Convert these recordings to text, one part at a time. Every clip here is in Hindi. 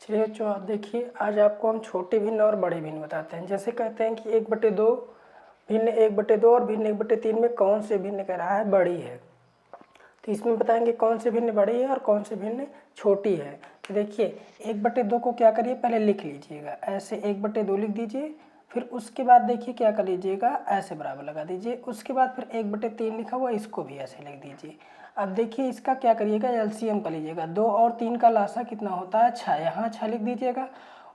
चलिए बच्चों, आप देखिए, आज आपको हम छोटे भिन्न और बड़े भिन्न बताते हैं। जैसे कहते हैं कि 1/2 भिन्न 1/2 और भिन्न 1/3 में कौन से भिन्न कह रहा है बड़ी है। तो इसमें बताएंगे कौन से भिन्न बड़ी है और कौन से भिन्न छोटी है। तो देखिए 1/2 को क्या करिए, पहले लिख लीजिएगा, ऐसे 1/2 लिख दीजिए। फिर उसके बाद देखिए क्या कर लीजिएगा, ऐसे बराबर लगा दीजिए। उसके बाद फिर 1/3 लिखा हुआ, इसको भी ऐसे लिख दीजिए। अब देखिए इसका क्या करिएगा, एलसीएम कर लीजिएगा। 2 और 3 का लासा कितना होता है, 6। यहाँ 6 लिख दीजिएगा।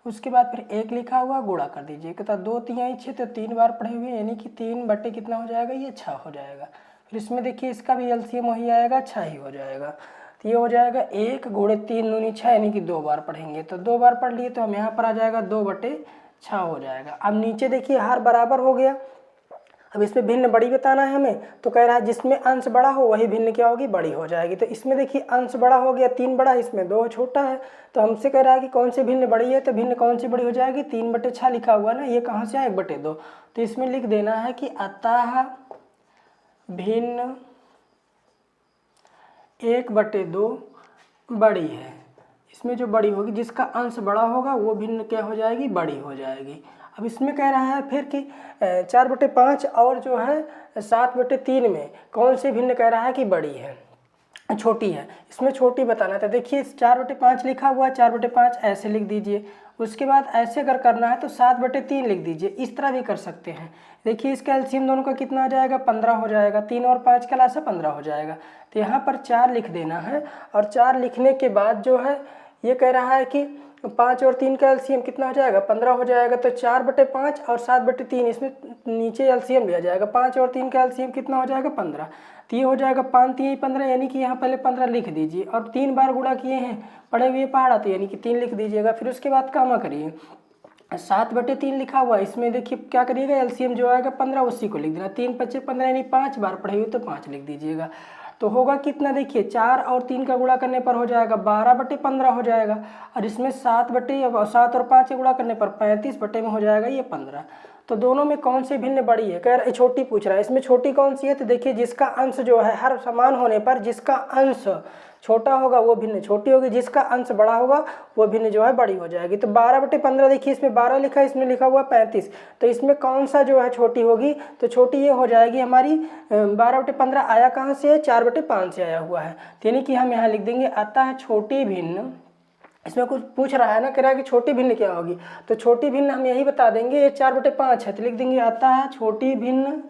उसके बाद फिर 1 लिखा हुआ, गुणा कर दीजिएगा। तो 2 3 6, तो 3 बार पढ़े हुए, यानी कि 3 बटे कितना हो जाएगा, ये 6 हो जाएगा। फिर इसमें देखिए इसका भी एलसीएम वही आएगा, 6 ही हो जाएगा। तो ये हो जाएगा 1 गुणे 3 दूनी 6, यानी कि 2 बार पढ़ेंगे। तो 2 बार पढ़ लिए तो हम यहाँ पर आ जाएगा 2/6 हो जाएगा। अब नीचे देखिए हर बराबर हो गया। अब इसमें भिन्न बड़ी बताना है हमें, तो कह रहा है जिसमें अंश बड़ा हो वही भिन्न क्या होगी, बड़ी हो जाएगी। तो इसमें देखिए अंश बड़ा हो गया, 3 बड़ा, इसमें 2 छोटा है। तो हमसे कह रहा है कि कौन सी भिन्न बड़ी है, तो भिन्न कौन सी बड़ी हो जाएगी, 3/6 लिखा हुआ ना, ये कहाँ से आया, 1/2। तो इसमें लिख देना है कि अतः भिन्न 1/2 बड़ी है। इसमें जो बड़ी होगी, जिसका अंश बड़ा होगा वो भिन्न क्या हो जाएगी, बड़ी हो जाएगी। अब इसमें कह रहा है फिर कि 4/5 और जो है 7/3 में कौन सी भिन्न कह रहा है कि बड़ी है, छोटी है। इसमें छोटी बताना था। देखिए 4/5 लिखा हुआ है, 4/5 ऐसे लिख दीजिए। उसके बाद ऐसे अगर करना है तो 7/3 लिख दीजिए। इस तरह भी कर सकते हैं। देखिए इसका एलसीएम दोनों का कितना आ जाएगा, 15 हो जाएगा। 3 और 5 का लासा 15 हो जाएगा। तो यहाँ पर 4 लिख देना है। और 4 लिखने के बाद जो है ये कह रहा है कि 5 और 3 का एलसीएम कितना हो जाएगा, 15 हो जाएगा। तो 4/5 और 7/3, इसमें नीचे एलसीएम लिया जाएगा। 5 और 3 का एलसीएम कितना हो जाएगा, 15। तो ये हो जाएगा 5 3 15, यानी कि यहाँ पहले 15 लिख दीजिए। और 3 बार गुणा किए हैं, पढ़े हुए पहाड़ा, तो यानी कि 3 लिख दीजिएगा। फिर उसके बाद कामा करिए, 7/3 लिखा हुआ है। इसमें देखिए क्या करिएगा, एलसीएम जो आएगा 15, उसी को लिख देना। 3 5 15, यानी 5 बार पढ़े हुए तो 5 लिख दीजिएगा। तो होगा कितना, देखिए 4 और 3 का गुणा करने पर हो जाएगा 12/15 हो जाएगा। और इसमें 7 और 5 के गुणा करने पर 35 में हो जाएगा ये 15। तो दोनों में कौन सी भिन्न बड़ी है, कह रहा है छोटी पूछ रहा है। इसमें छोटी कौन सी है, तो देखिए जिसका अंश जो है हर समान होने पर जिसका अंश छोटा होगा वो भिन्न छोटी होगी, जिसका अंश बड़ा होगा वो भिन्न जो है बड़ी हो जाएगी। तो 12/15, देखिए इसमें 12 लिखा है, इसमें लिखा हुआ 35। तो इसमें कौन सा जो है छोटी होगी, तो छोटी ये हो जाएगी हमारी 12/15। आया कहाँ से है, 4/5 से आया हुआ है। यानी कि हम यहाँ लिख देंगे अतः छोटी भिन्न। इसमें कुछ पूछ रहा है ना, कह रहा है कि छोटी भिन्न क्या होगी, तो छोटी भिन्न हम यही बता देंगे, ये 4/5 है। तो लिख देंगे अतः छोटी भिन्न।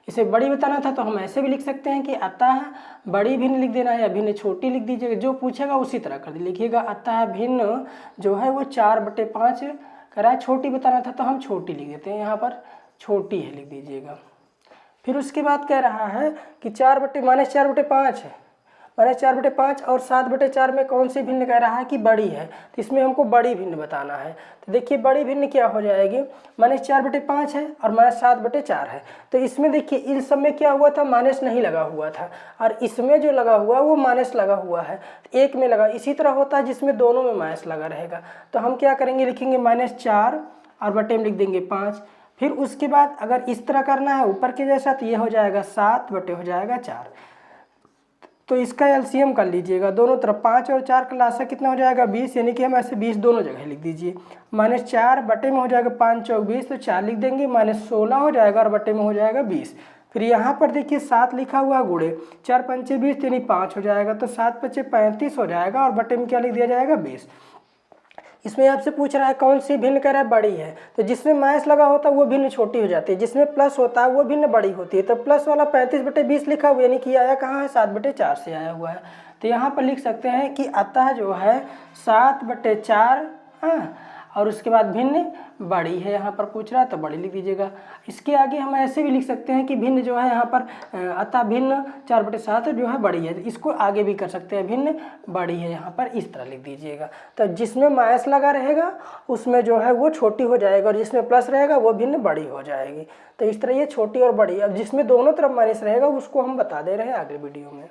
इसे बड़ी बताना था तो हम ऐसे भी लिख सकते हैं कि अतः बड़ी भिन्न लिख देना है, या भिन्न छोटी लिख दीजिएगा। जो पूछेगा उसी तरह कर लिखिएगा। अतः भिन्न जो है वो 4/5 कह रहा है, छोटी बताना था तो हम छोटी लिख देते हैं, यहाँ पर छोटी है लिख दीजिएगा। फिर उसके बाद कह रहा है कि -4/5 है, -4/5 और 7/4 में कौन सी भिन्न कह रहा है कि बड़ी है। तो इसमें हमको बड़ी भिन्न बताना है। तो देखिए बड़ी भिन्न क्या हो जाएगी, -4/5 है और -7/4 है। तो इसमें देखिए इन सब में क्या हुआ था, माइनस नहीं लगा हुआ था, और इसमें जो लगा हुआ वो माइनस लगा हुआ है, एक में लगा। इसी तरह होता है जिसमें दोनों में माइनस लगा रहेगा। तो हम क्या करेंगे, लिखेंगे -4 और बटे में लिख देंगे 5। फिर उसके बाद अगर इस तरह करना है ऊपर के जैसा, तो ये हो जाएगा 7 बटे हो जाएगा 4। तो इसका एलसीएम कर लीजिएगा दोनों तरफ। 5 और 4 का लासा कितना हो जाएगा, 20, यानी कि हम ऐसे 20 दोनों जगह लिख दीजिए। -4 बटे में हो जाएगा 5 चौक 20, तो 4 लिख देंगे। -16 हो जाएगा और बटे में हो जाएगा 20। फिर यहाँ पर देखिए 7 लिखा हुआ गुणे 4 पंचे 20, यानी 5 हो जाएगा। तो 7 5 35 हो जाएगा और बटे में क्या लिख दिया जाएगा, 20। इसमें आपसे पूछ रहा है कौन सी भिन्न कह रहा है बड़ी है। तो जिसमें माइनस लगा होता है वो भिन्न छोटी हो जाती है, जिसमें प्लस होता है वो भिन्न बड़ी होती है। तो प्लस वाला 35/20 लिखा हुआ, यानी कि आया कहाँ है, 7/4 से आया हुआ है। तो यहाँ पर लिख सकते हैं कि अतः जो है 7/4, हाँ, और उसके बाद भिन्न बड़ी है। यहाँ पर पूछ रहा है तो बड़ी लिख दीजिएगा। इसके आगे हम ऐसे भी लिख सकते हैं कि भिन्न जो है यहाँ पर अतः भिन्न 4/7 जो है बड़ी है। इसको आगे भी कर सकते हैं, भिन्न बड़ी है, यहाँ पर इस तरह लिख दीजिएगा। तो जिसमें माइनस लगा रहेगा उसमें जो है वो छोटी हो जाएगा, और जिसमें प्लस रहेगा वो भिन्न बड़ी हो जाएगी। तो इस तरह ये छोटी और बड़ी। अब जिसमें दोनों तरफ माइनस रहेगा उसको हम बता दे रहे हैं अगले वीडियो में।